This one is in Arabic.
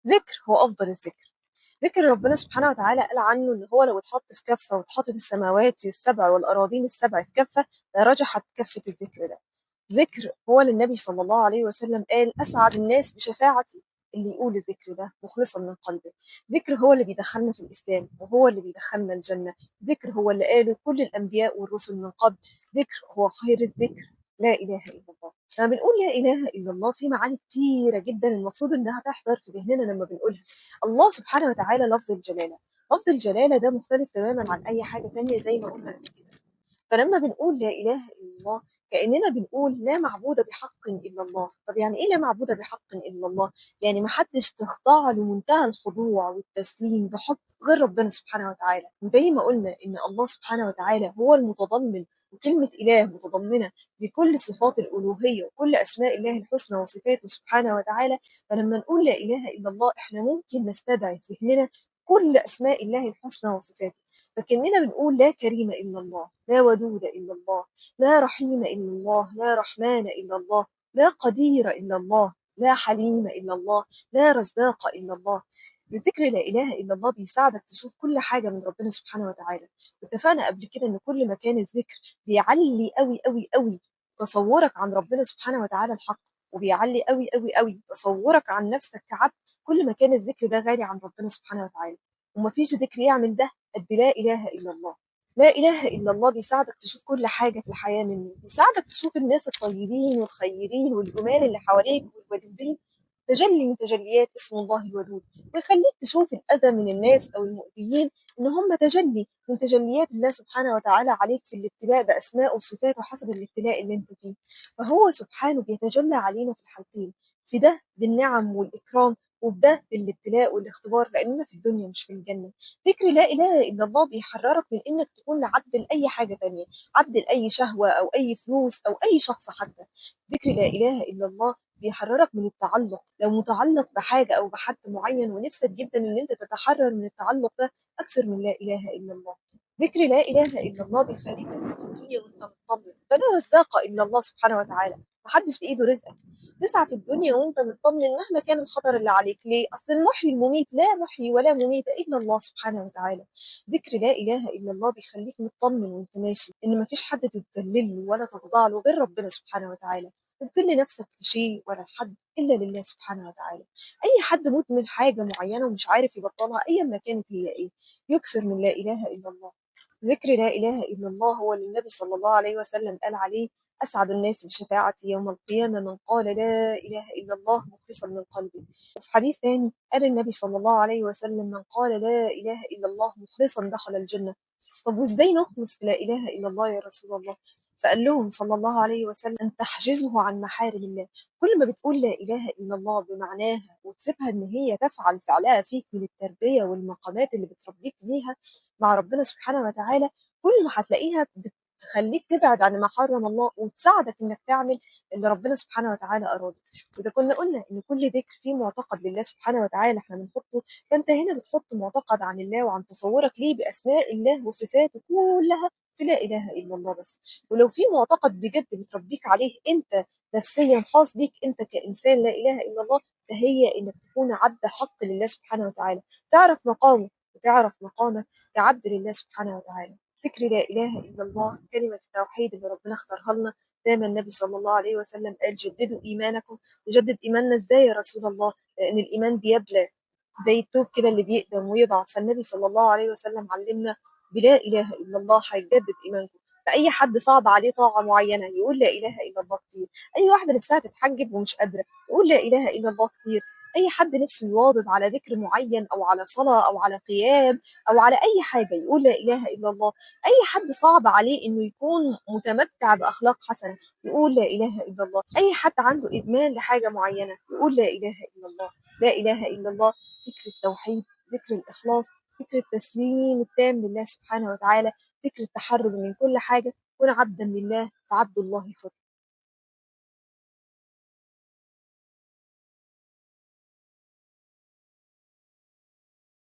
ذكر هو أفضل الذكر. ذكر ربنا سبحانه وتعالى قال عنه إن هو لو اتحط في كفة واتحطت السماوات السبع والأراضين السبع في كفة لرجحت كفة الذكر ده. ذكر هو للنبي صلى الله عليه وسلم قال أسعد الناس بشفاعتي اللي يقول الذكر ده مخلصا من قلبه. ذكر هو اللي بيدخلنا في الإسلام وهو اللي بيدخلنا الجنة. ذكر هو اللي قاله كل الأنبياء والرسل من قبل. ذكر هو خير الذكر. لا إله إلا الله. لما بنقول لا إله إلا الله في معاني كتيرة جدا المفروض إنها تحضر في ذهننا لما بنقولها. الله سبحانه وتعالى لفظ الجلالة. لفظ الجلالة ده مختلف تماما عن أي حاجة تانية زي ما قلنا قبل كده. فلما بنقول لا إله إلا الله كأننا بنقول لا معبود بحق إلا الله. طب يعني إيه لا معبود بحق إلا الله؟ يعني محدش تخضع له منتهى الخضوع والتسليم بحب غير ربنا سبحانه وتعالى. وزي ما قلنا إن الله سبحانه وتعالى هو المتضمن وكلمة إله متضمنة لكل صفات الألوهية وكل أسماء الله الحسنى وصفاته سبحانه وتعالى. فلما نقول لا إله إلا الله إحنا ممكن نستدعي في ذهننا كل أسماء الله الحسنى وصفاته. فكأننا بنقول لا كريم إلا الله، لا ودود إلا الله، لا رحيم إلا الله، لا رحمن إلا الله، لا قدير إلا الله، لا حليم إلا الله، لا رزاق إلا الله. بذكر لا إله إلا الله بيساعدك تشوف كل حاجة من ربنا سبحانه وتعالى. واتفقنا قبل كده إن كل ما كان الذكر بيعلي قوي قوي قوي تصورك عن ربنا سبحانه وتعالى الحق، وبيعلي قوي قوي قوي تصورك عن نفسك كعبد، كل ما كان الذكر ده غالي عن ربنا سبحانه وتعالى. ومفيش ذكر يعمل ده قد لا إله إلا الله. لا إله إلا الله بيساعدك تشوف كل حاجة في الحياة منه، بيساعدك تشوف الناس الطيبين والخيرين والجمال اللي حواليك والودودين تجلي من تجليات اسم الله الودود. ويخليك تشوف الأذى من الناس أو المؤذيين إن هم تجلي من تجليات الله سبحانه وتعالى عليك في الابتلاء بأسماء وصفاته حسب الابتلاء اللي انت فيه. فهو سبحانه بيتجلى علينا في الحالتين، في ده بالنعم والإكرام وبده بالابتلاء والاختبار لأننا في الدنيا مش في الجنة. ذكر لا إله إلا الله بيحررك من إنك تكون عبد لأي حاجة تانية، عبد لأي شهوة أو أي فلوس أو أي شخص حتى. ذكر لا إله إلا الله بيحررك من التعلق. لو متعلق بحاجة أو بحد معين ونفسك جدا إن أنت تتحرر من التعلق ده أكثر من لا إله إلا الله. ذكر لا إله إلا الله بيخليك تسعى في الدنيا وأنت مطمن. فلا رزاق إلا الله سبحانه وتعالى. محدش بإيده رزقك. تسعى في الدنيا وانت مطمن مهما كان الخطر اللي عليك. ليه؟ اصل المحيي المميت لا محيي ولا مميت الا الله سبحانه وتعالى. ذكر لا اله الا الله بيخليك مطمن وانت ماشي ان مفيش حد تتذلل له ولا تخضع له غير ربنا سبحانه وتعالى. بتذل نفسك في شيء ولا حد الا لله سبحانه وتعالى. اي حد مدمن حاجه معينه ومش عارف يبطلها ايا ما كانت هي ايه يكثر من لا اله الا الله. ذكر لا اله الا الله هو اللي النبي صلى الله عليه وسلم قال عليه أسعد الناس بشفاعتي يوم القيامة من قال لا إله إلا الله مخلصا من قلبه. وفي حديث ثاني قال النبي صلى الله عليه وسلم من قال لا إله إلا الله مخلصا دخل الجنة. طب وإزاي نخلص بلا إله إلا الله يا رسول الله؟ فقال لهم صلى الله عليه وسلم أن تحجزه عن محارم الله. كل ما بتقول لا إله إلا الله بمعناها وتسيبها إن هي تفعل فعلها فيك من التربية والمقامات اللي بتربيك ليها مع ربنا سبحانه وتعالى، كل ما هتلاقيها تخليك تبعد عن ما حرم الله وتساعدك انك تعمل اللي ربنا سبحانه وتعالى اراده. واذا كنا قلنا ان كل ذكر فيه معتقد لله سبحانه وتعالى احنا بنحطه، فانت هنا بتحط معتقد عن الله وعن تصورك ليه باسماء الله وصفاته كلها في لا اله الا الله بس. ولو في معتقد بجد بتربيك عليه انت نفسيا خاص بيك انت كانسان لا اله الا الله، فهي انك تكون عبد حق لله سبحانه وتعالى، تعرف مقامه وتعرف مقامك كعبد لله سبحانه وتعالى. ذكر لا إله إلا الله كلمة التوحيد اللي ربنا اختارها لنا. زي ما النبي صلى الله عليه وسلم قال جددوا إيمانكم. نجدد إيماننا إزاي يا رسول الله؟ لأن الإيمان بيبلى زي الطوب كده اللي بيقدم ويضعف. فالنبي صلى الله عليه وسلم علمنا بلا إله إلا الله هيجدد إيمانكم. فأي حد صعب عليه طاعة معينة يقول لا إله إلا الله كتير. أي واحدة نفسها تتحجب ومش قادرة تقول لا إله إلا الله كتير. أي حد نفسه يواظب على ذكر معين أو على صلاة أو على قيام أو على أي حاجة يقول لا إله إلا الله. أي حد صعب عليه إنه يكون متمتع بأخلاق حسنة يقول لا إله إلا الله. أي حد عنده إدمان لحاجة معينة يقول لا إله إلا الله. لا إله إلا الله ذكر التوحيد، ذكر الإخلاص، ذكر التسليم التام لله سبحانه وتعالى، ذكر التحرر من كل حاجة. كن عبدا لله فعبد الله خير.